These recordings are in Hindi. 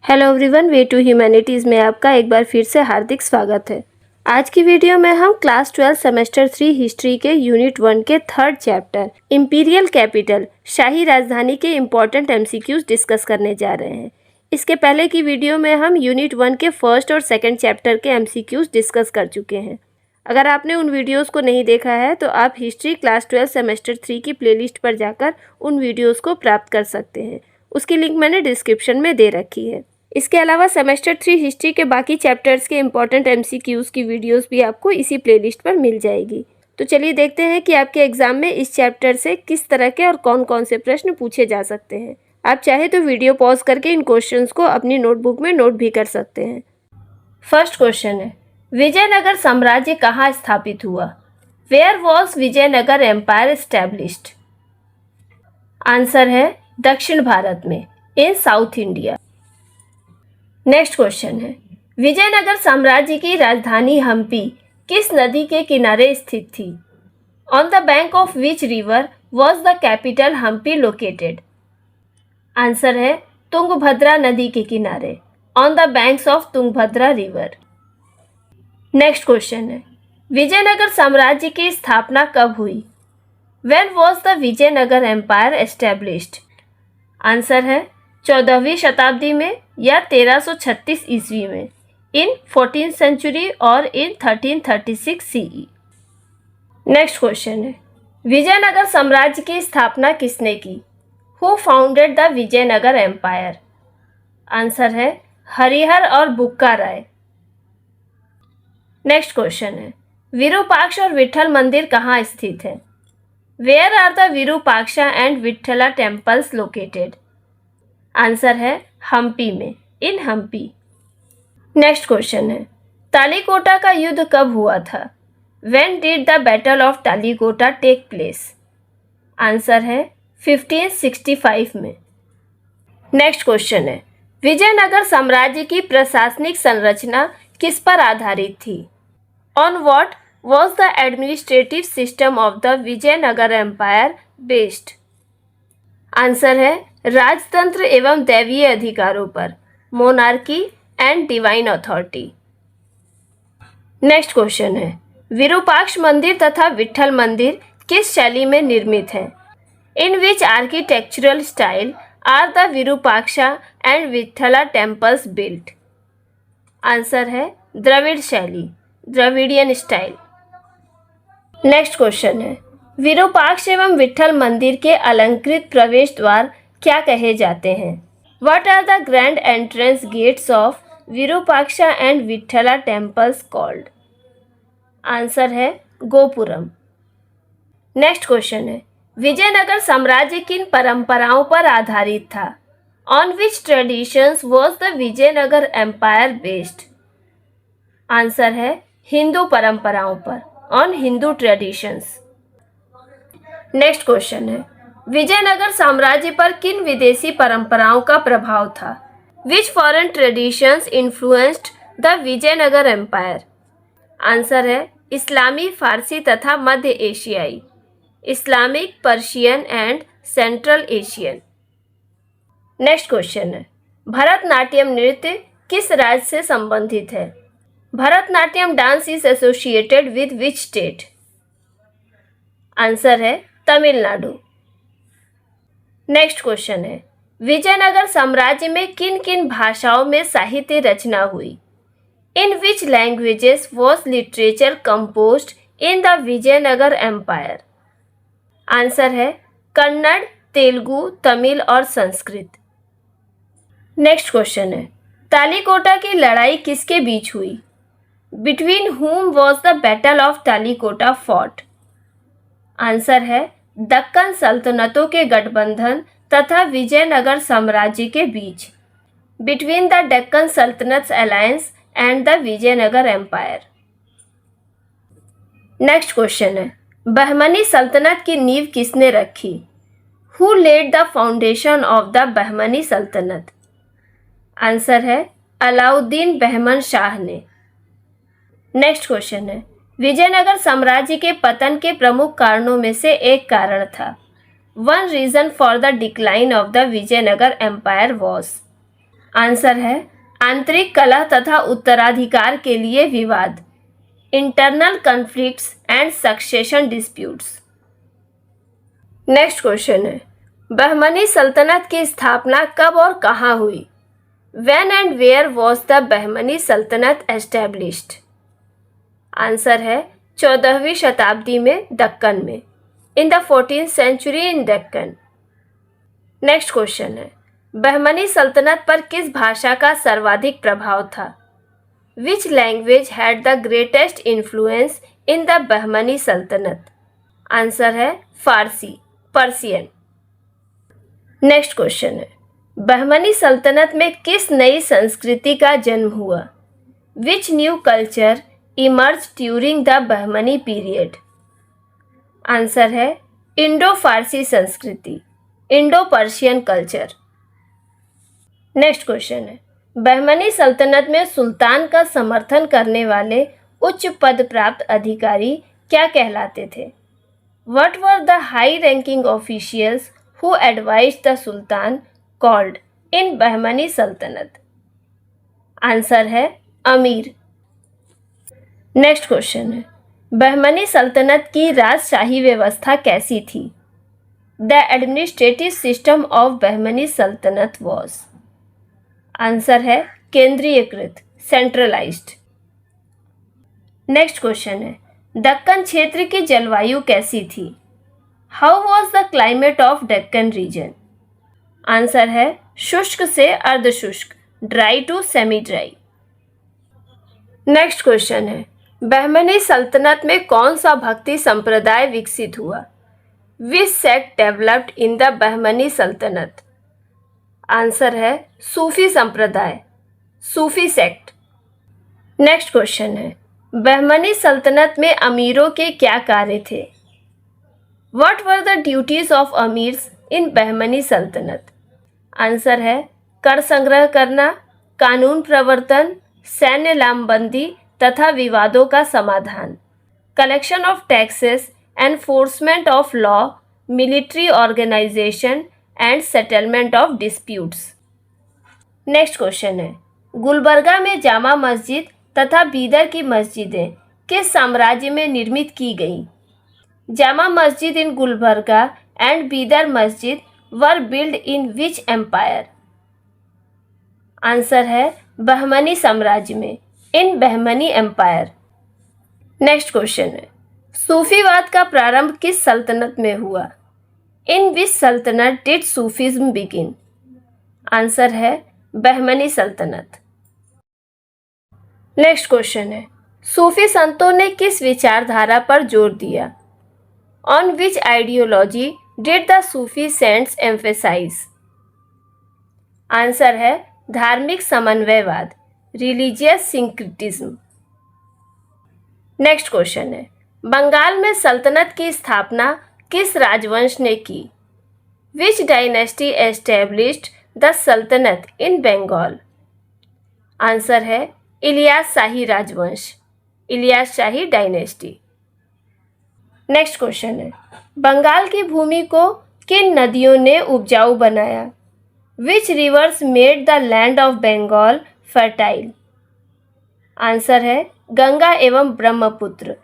Hello everyone, Way to Humanities में आपका एक बार फिर से हार्दिक स्वागत है। आज की वीडियो में हम क्लास 12 सेमेस्टर 3 हिस्ट्री के यूनिट 1 के थर्ड चैप्टर इंपीरियल कैपिटल शाही राजधानी के इम्पोर्टेंट एमसीक्यूज डिस्कस करने जा रहे हैं। इसके पहले की वीडियो में हम यूनिट 1 के फर्स्ट और सेकेंड चैप्टर के एमसीक्यूज डिस्कस कर चुके हैं। अगर आपने उन वीडियोज़ को नहीं देखा है तो आप हिस्ट्री क्लास 12 सेमेस्टर 3 की प्लेलिस्ट पर जाकर उन वीडियोज़ को प्राप्त कर सकते हैं। उसकी लिंक मैंने डिस्क्रिप्शन में दे रखी है। इसके अलावा सेमेस्टर 3 हिस्ट्री के बाकी चैप्टर्स के इम्पोर्टेंट एमसीक्यूज़ की वीडियोस भी आपको इसी प्लेलिस्ट पर मिल जाएगी। तो चलिए देखते हैं कि आपके एग्जाम में इस चैप्टर से किस तरह के और कौन कौन से प्रश्न पूछे जा सकते हैं। आप चाहे तो वीडियो पॉज करके इन क्वेश्चंस को अपनी नोटबुक में नोट भी कर सकते हैं। फर्स्ट क्वेश्चन है, विजयनगर साम्राज्य कहाँ स्थापित हुआ? Where was Vijayanagar empire established? Answer है दक्षिण भारत में, in South India. Next question है, विजयनगर साम्राज्य की राजधानी हम्पी किस नदी के किनारे स्थित थी? On the bank of which river was the capital Hampi located? Answer है तुंगभद्रा नदी के किनारे, on the banks of Tungabhadra river. Next question है, विजयनगर साम्राज्य की स्थापना कब हुई? When was the Vijayanagar empire established? Answer है 14वीं शताब्दी में या 1336 ईस्वी में, इन 14th सेंचुरी और इन 1336 सीई। नेक्स्ट क्वेश्चन है, विजयनगर साम्राज्य की स्थापना किसने की? Who founded the Vijayanagar empire? Answer है हरिहर और बुक्का राय। नेक्स्ट क्वेश्चन है, विरूपाक्ष और विट्ठल मंदिर कहाँ स्थित है? Where are the Virupaksha and Vitthala temples located? Answer है हम्पी में, इन हम्पी। नेक्स्ट क्वेश्चन है, तालीकोटा का युद्ध कब हुआ था? When did the battle of Talikota take place? Answer है 1565 में। नेक्स्ट क्वेश्चन है, विजयनगर साम्राज्य की प्रशासनिक संरचना किस पर आधारित थी? On what was the administrative system of the Vijayanagar empire based? Answer है राजतंत्र एवं दैवीय अधिकारों पर, monarchy and divine authority. Next question है, विरूपाक्ष मंदिर तथा विट्ठल मंदिर किस शैली में निर्मित है? In which architectural style are the Virupaksha and Vitthala temples built? Answer है द्रविड़ शैली, द्रविडियन स्टाइल। नेक्स्ट क्वेश्चन है, विरूपाक्ष एवं विट्ठल मंदिर के अलंकृत प्रवेश द्वार क्या कहे जाते हैं? What are the grand entrance gates of Virupaksha and Vitthala temples called? Answer है गोपुरम। नेक्स्ट क्वेश्चन है, विजयनगर साम्राज्य किन परंपराओं पर आधारित था? On which traditions was the Vijayanagar empire based? Answer है हिंदू परंपराओं पर, on Hindu traditions. Next question है, विजयनगर साम्राज्य पर किन विदेशी परंपराओं का प्रभाव था? Which foreign traditions influenced the Vijayanagar empire? Answer है इस्लामी, फारसी तथा मध्य एशियाई, Islamic, Persian and central Asian. Next question है, भरतनाट्यम नृत्य किस राज्य से संबंधित है? Bharatanatyam dance is associated with which state? Answer है तमिलनाडु। नेक्स्ट क्वेश्चन है, विजयनगर साम्राज्य में किन किन भाषाओं में साहित्य रचना हुई? In which languages was literature composed in the Vijayanagar empire? Answer है कन्नड़, तेलुगु, तमिल और संस्कृत। नेक्स्ट क्वेश्चन है, तालीकोटा की लड़ाई किसके बीच हुई? Between whom was the battle of Talikota fought? Answer है दक्कन सल्तनतों के गठबंधन तथा विजयनगर साम्राज्य के बीच, between the Deccan sultanates alliance and the Vijayanagar empire. Next question है, बहमनी सल्तनत की नींव किसने रखी? Who led the foundation of the Bahmani sultanate? Answer है अलाउद्दीन बहमन शाह ने। नेक्स्ट क्वेश्चन है, विजयनगर साम्राज्य के पतन के प्रमुख कारणों में से एक कारण था। One reason for the decline of the Vijayanagar empire was? Answer है आंतरिक कलह तथा उत्तराधिकार के लिए विवाद, internal conflicts and succession disputes. Next question है, बहमनी सल्तनत की स्थापना कब और कहाँ हुई? When and where was the Bahmani सल्तनत established? आंसर है 14वीं शताब्दी में दक्कन में, in the 14th century in Deccan. Next question है, बहमनी सल्तनत पर किस भाषा का सर्वाधिक प्रभाव था? Which language had the greatest influence in the Bahmani sultanate? Answer है फारसी, पर्सियन। नेक्स्ट क्वेश्चन है, बहमनी सल्तनत में किस नई संस्कृति का जन्म हुआ? Which new culture emerge during the Bahmani period? Answer है इंडो फारसी संस्कृति, Indo Persian culture. Next question है, बहमनी सल्तनत में सुल्तान का समर्थन करने वाले उच्च पद प्राप्त अधिकारी क्या कहलाते थे? What were the high ranking officials who advised the Sultan called in Bahmani sultanate? Answer है अमीर। नेक्स्ट क्वेश्चन है, बहमनी सल्तनत की राजशाही व्यवस्था कैसी थी? The administrative system of Bahmani सल्तनत वॉज? आंसर है केंद्रीयकृत, सेंट्रलाइज्ड। नेक्स्ट क्वेश्चन है, दक्कन क्षेत्र की जलवायु कैसी थी? How was the climate of Deccan region? Answer है शुष्क से अर्धशुष्क, dry to semi dry. Next question है, बहमनी सल्तनत में कौन सा भक्ति संप्रदाय विकसित हुआ? Which sect developed in the Bahmani sultanate? Answer है सूफी संप्रदाय, सूफी सेक्ट। नेक्स्ट क्वेश्चन है, बहमनी सल्तनत में अमीरों के क्या कार्य थे? What were the duties of अमीर्स in Bahmani sultanate? Answer है कर संग्रह करना, कानून प्रवर्तन, सैन्य लामबंदी तथा विवादों का समाधान, collection of taxes, enforcement of law, military organization and settlement of disputes. Next question है, गुलबर्गा में जामा मस्जिद तथा बीदर की मस्जिदें किस साम्राज्य में निर्मित की गईं? जामा मस्जिद इन Gulbarga and Bidar masjid were build in which empire? Answer है बहमनी साम्राज्य में, in Bahmani empire. Next question है, सूफीवाद का प्रारंभ किस सल्तनत में हुआ? इन विच सल्तनत डिड सूफीज्म बिगिन? आंसर है बहमनी सल्तनत। नेक्स्ट क्वेश्चन है, सूफी संतों ने किस विचारधारा पर जोर दिया? On which ideology did the Sufi saints emphasize? Answer है धार्मिक समन्वयवाद, रिलीजियस सिंक्रेटिज्म। नेक्स्ट क्वेश्चन है, बंगाल में सल्तनत की स्थापना किस राजवंश ने की? विच डायनेस्टी एस्टेब्लिश्ड द सल्तनत इन बंगाल? आंसर है इलियास शाही राजवंश, Ilyas Shahi dynasty. Next question है, बंगाल की भूमि को किन नदियों ने उपजाऊ बनाया? Which rivers made the land of Bengal fertile? Answer है गंगा एवं ब्रह्मपुत्र।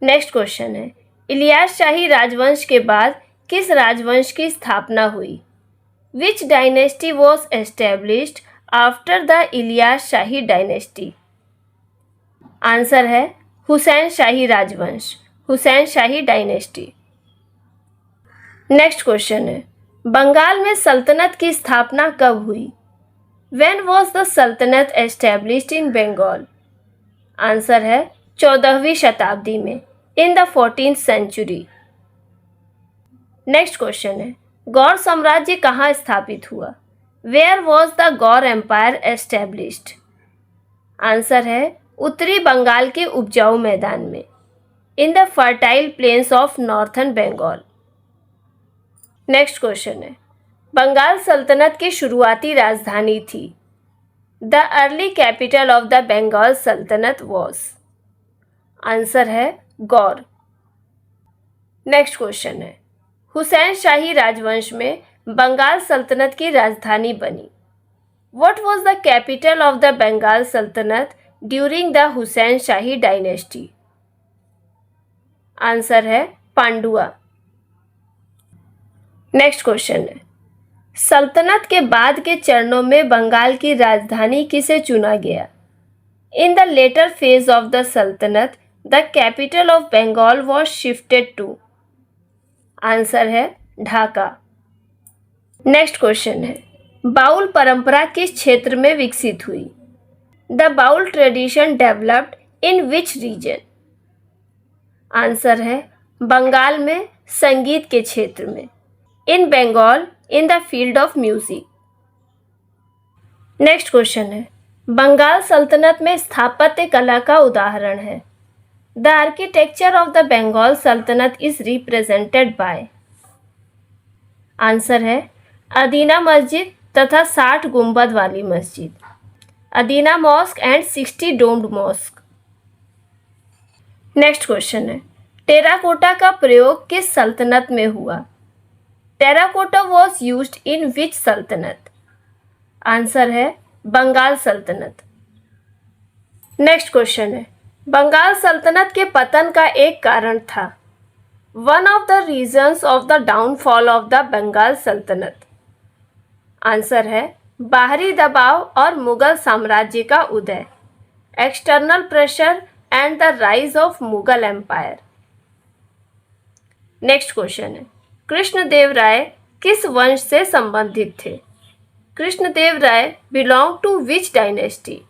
नेक्स्ट क्वेश्चन है, इलियास शाही राजवंश के बाद किस राजवंश की स्थापना हुई? Which dynasty was established after the Ilyas Shahi dynasty? Answer है हुसैन शाही राजवंश, Hussain Shahi dynasty. Next question है, बंगाल में सल्तनत की स्थापना कब हुई? When was the sultanate established in Bengal? Answer है 14वीं शताब्दी में, in the 14th century. Next question है, गौर साम्राज्य कहाँ स्थापित हुआ? Where was the Gaur empire established? Answer है उत्तरी बंगाल के उपजाऊ मैदान में, in the fertile plains of northern Bengal. Next question है, बंगाल सल्तनत की शुरुआती राजधानी थी? The early capital of the Bengal sultanate was? Answer है गौर। नेक्स्ट क्वेश्चन है, हुसैन शाही राजवंश में बंगाल सल्तनत की राजधानी बनी? What was the capital of the Bengal Sultanate during the Hussain Shahi dynasty? Answer है पांडुआ। नेक्स्ट क्वेश्चन है, सल्तनत के बाद के चरणों में बंगाल की राजधानी किसे चुना गया? In the latter phase of the sultanate the capital of Bengal was shifted to. Answer है ढाका। नेक्स्ट क्वेश्चन है, बाउल परंपरा किस क्षेत्र में विकसित हुई? The Baul tradition developed in which region? Answer है बंगाल में संगीत के क्षेत्र में। In Bengal in the field of music. Next question है, बंगाल सल्तनत में स्थापत्य कला का उदाहरण है। The architecture of the Bengal सल्तनत इज रिप्रेजेंटेड बाय। आंसर है अदीना मस्जिद तथा 60 गुंबद वाली मस्जिद, Adina mosque and 60 domed mosque. Next question है, टेराकोटा का प्रयोग किस सल्तनत में हुआ? Terracotta was used in which sultanate? Answer है बंगाल सल्तनत। नेक्स्ट क्वेश्चन है, बंगाल सल्तनत के पतन का एक कारण था। One of the reasons of the downfall of the Bengal sultanate. Answer है बाहरी दबाव और मुगल साम्राज्य का उदय, external pressure and the rise of Mughal empire. Next question है, कृष्णदेव राय किस वंश से संबंधित थे? Krishnadeva Raya belong to which dynasty?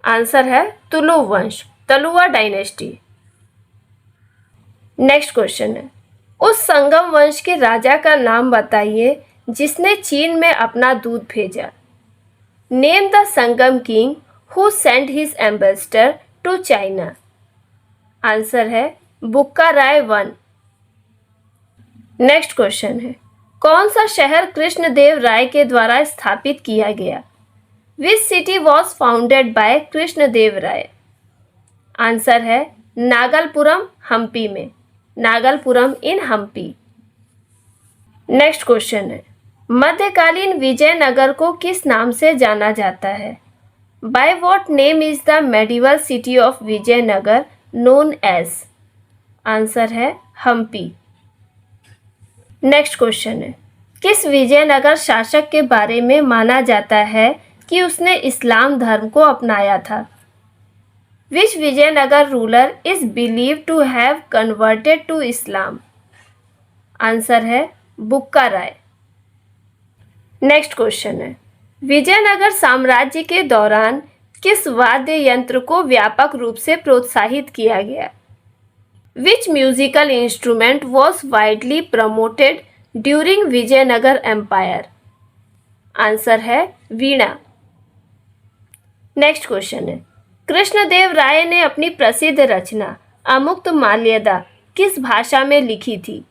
Answer है तुलु वंश, तलुआ डायनेस्टी। नेक्स्ट क्वेश्चन है, उस संगम वंश के राजा का नाम बताइए जिसने चीन में अपना दूध भेजा। Name the Sangam king who sent his ambassador to China. Answer है Bukka Raya one. Next question है, कौन सा शहर कृष्णदेव राय के द्वारा स्थापित किया गया? Which city was founded by Krishnadeva Raya? Answer है नागलपुरम हम्पी में, Nagalapuram in Hampi. Next question है, मध्यकालीन विजयनगर को किस नाम से जाना जाता है? By what name is the medieval city of Vijayanagar known as? Answer है हम्पी। नेक्स्ट क्वेश्चन है, किस विजयनगर शासक के बारे में माना जाता है कि उसने इस्लाम धर्म को अपनाया था? Which Vijayanagara ruler is believed to have converted to Islam? Answer है बुक्का राय। नेक्स्ट क्वेश्चन है, विजयनगर साम्राज्य के दौरान किस वाद्य यंत्र को व्यापक रूप से प्रोत्साहित किया गया? Which musical instrument was widely promoted during Vijayanagar empire? Answer है वीणा। नेक्स्ट क्वेश्चन है, कृष्णदेव राय ने अपनी प्रसिद्ध रचना अमुक्त माल्यदा किस भाषा में लिखी थी?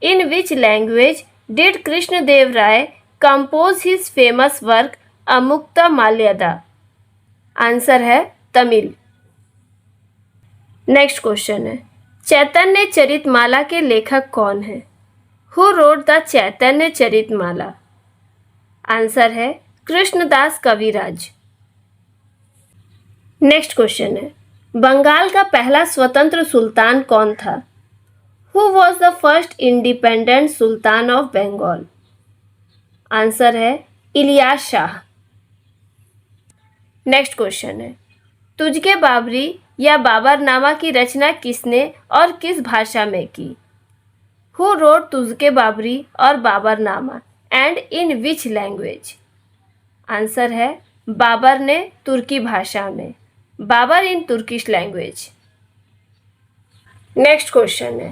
In which language did Krishnadeva Raya compose his famous work Amukta Malyada? Answer है तमिल। नेक्स्ट क्वेश्चन है, चैतन्य चरितमाला के लेखक कौन है? Who wrote the Chaitanya Charitamala? Answer है कृष्णदास कविराज। नेक्स्ट क्वेश्चन है, बंगाल का पहला स्वतंत्र सुल्तान कौन था? Who was the first independent sultan of Bengal? Answer है इलियास शाह। नेक्स्ट क्वेश्चन है, तुझके बाबरी या बाबरनामा की रचना किसने और किस भाषा में की? हु रोट तुझके बाबरी और Baburnama and in which language? Answer है बाबर ने तुर्की भाषा में, बाबर इन तुर्किश लैंग्वेज। नेक्स्ट क्वेश्चन है,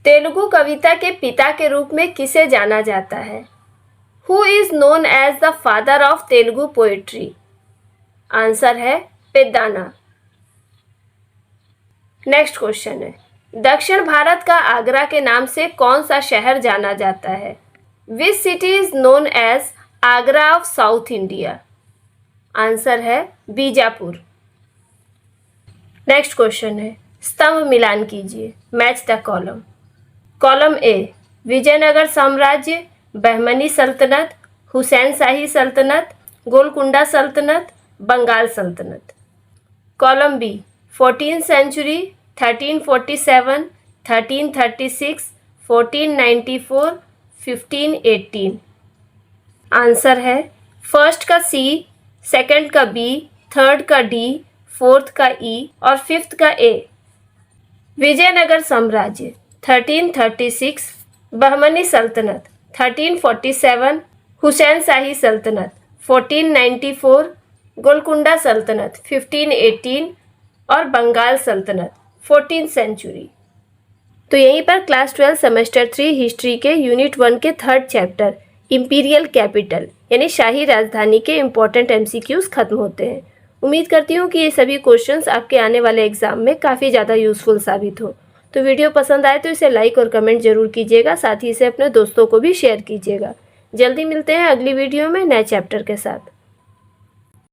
तेलुगु कविता के पिता के रूप में किसे जाना जाता है? Who is known as the father of Telugu poetry? Answer है पेद्दाना। नेक्स्ट क्वेश्चन है, दक्षिण भारत का आगरा के नाम से कौन सा शहर जाना जाता है? Which city is known as Agra of South India? Answer है बीजापुर। नेक्स्ट क्वेश्चन है, स्तंभ मिलान कीजिए, match the column. Column A, Vijayanagar साम्राज्य, बहमनी सल्तनत, हुसैन शाही सल्तनत, गोलकुंडा सल्तनत, बंगाल सल्तनत। Column B 14th century, 1347, 1336, 1494, 1518। Answer है फर्स्ट का सी, सेकंड का बी, थर्ड का डी, फोर्थ का ई और फिफ्थ का ए। विजयनगर साम्राज्य 1336, बहमनी सल्तनत 1347, हुसैन शाही सल्तनत 1494, गोलकुंडा सल्तनत 1518 और बंगाल सल्तनत 14th सेंचुरी। तो यहीं पर क्लास 12 सेमेस्टर 3 हिस्ट्री के यूनिट 1 के थर्ड चैप्टर इंपीरियल कैपिटल यानी शाही राजधानी के इम्पोर्टेंट एमसीक्यूज खत्म होते हैं। उम्मीद करती हूँ कि ये सभी क्वेश्चंस आपके आने वाले एग्जाम में काफ़ी ज़्यादा यूजफुल साबित हो। तो वीडियो पसंद आए तो इसे लाइक और कमेंट जरूर कीजिएगा, साथ ही इसे अपने दोस्तों को भी शेयर कीजिएगा। जल्दी मिलते हैं अगली वीडियो में नए चैप्टर के साथ।